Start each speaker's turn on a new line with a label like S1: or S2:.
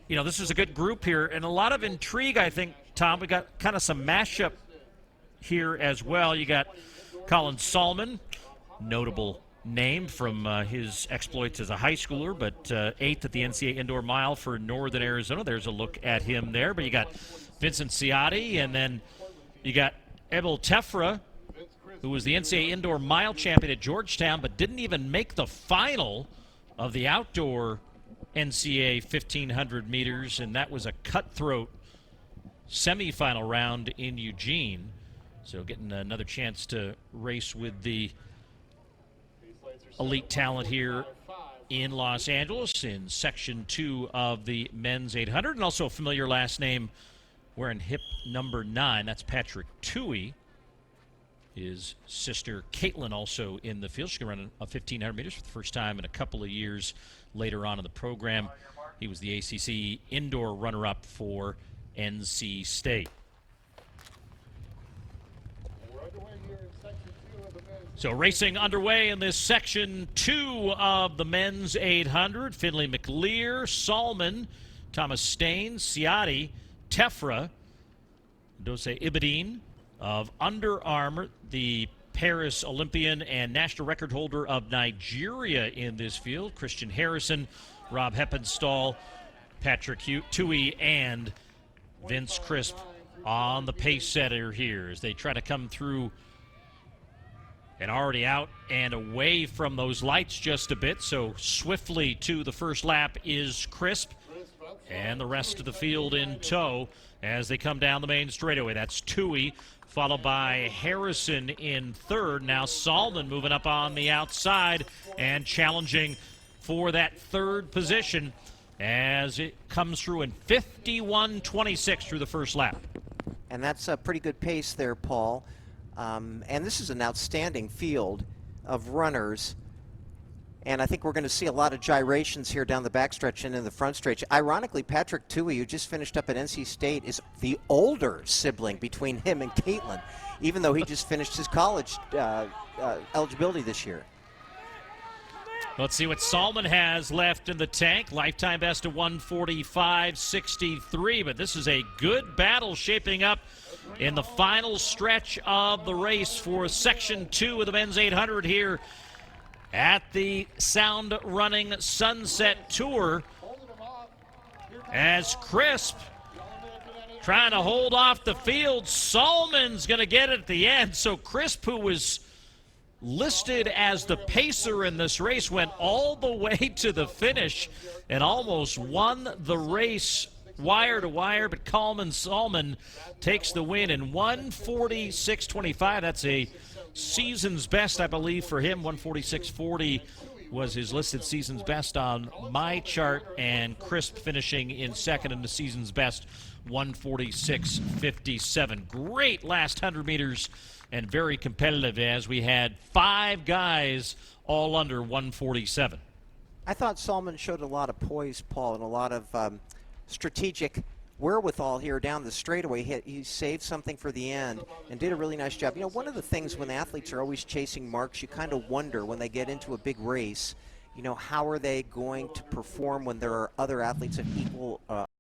S1: this is a good group here, and a lot of intrigue, I think, Tom. We got kind of some mashup here as well. You got Colin SAHLMAN, notable name from his exploits as a high schooler, but 8th at the NCAA Indoor Mile for Northern Arizona. There's a look at him there. But you got Vincent CRISP, and then you got Abel TEFFRA, who was the NCAA Indoor Mile champion at Georgetown, but didn't even make the final of the outdoor NCAA 1,500 meters, and that was a cutthroat semifinal round in Eugene. So getting another chance to race with the elite talent here in Los Angeles in Section 2 of the men's 800. And also a familiar last name wearing hip number 9. That's Patrick TUOHY. His sister Caitlin also in the field. She's going to run a 1,500 meters for the first time in a couple of years later on in the program. He was the ACC indoor runner-up for NC State. So racing underway in this Section 2 of the men's 800. Finley MCLEAR, SAHLMAN, Thomas Stain, CRISP, TEFFRA, Edose IBADIN of Under Armour, the Paris Olympian and national record holder of Nigeria in this field, Christian Harrison, Rob HEPPENSTALL, Patrick TUOHY, and Vince CRISP on the pace setter here as they try to come through and already out and away from those lights just a bit. So swiftly to the first lap is CRISP and the rest of the field in tow as they come down the main straightaway. That's TUOHY, followed by Harrison in third. Now SAHLMAN moving up on the outside and challenging for that third position as it comes through in 51.26 through the first lap.
S2: And that's a pretty good pace there, Paul. And this is an outstanding field of runners. And I think we're going to see a lot of gyrations here down the backstretch and in the front stretch. Ironically, Patrick TUOHY, who just finished up at NC State, is the older sibling between him and Caitlin, even though he just finished his college eligibility this year.
S1: Let's see what SAHLMAN has left in the tank. Lifetime best of 1:45.63, but this is a good battle shaping up in the final stretch of the race for Section 2 of the men's 800 here at the Sound Running Sunset Tour, as CRISP trying to hold off the field. SAHLMAN's going to get it at the end. So CRISP, who was listed as the pacer in this race, went all the way to the finish and almost won the race wire to wire, but Colin SAHLMAN takes the win in 1:46.25. That's a season's best, I believe, for him. 1:46.40 was his listed season's best on my chart, and CRISP finishing in second in the season's best, 1:46.57. Great last 100 meters and very competitive as we had 5 guys all under 1:47.
S2: I thought SAHLMAN showed a lot of poise, Paul, and a lot of strategic wherewithal here down the straightaway. He saved something for the end and did a really nice job. You know, one of the things when athletes are always chasing marks, you kind of wonder when they get into a big race, you know, how are they going to perform when there are other athletes of equal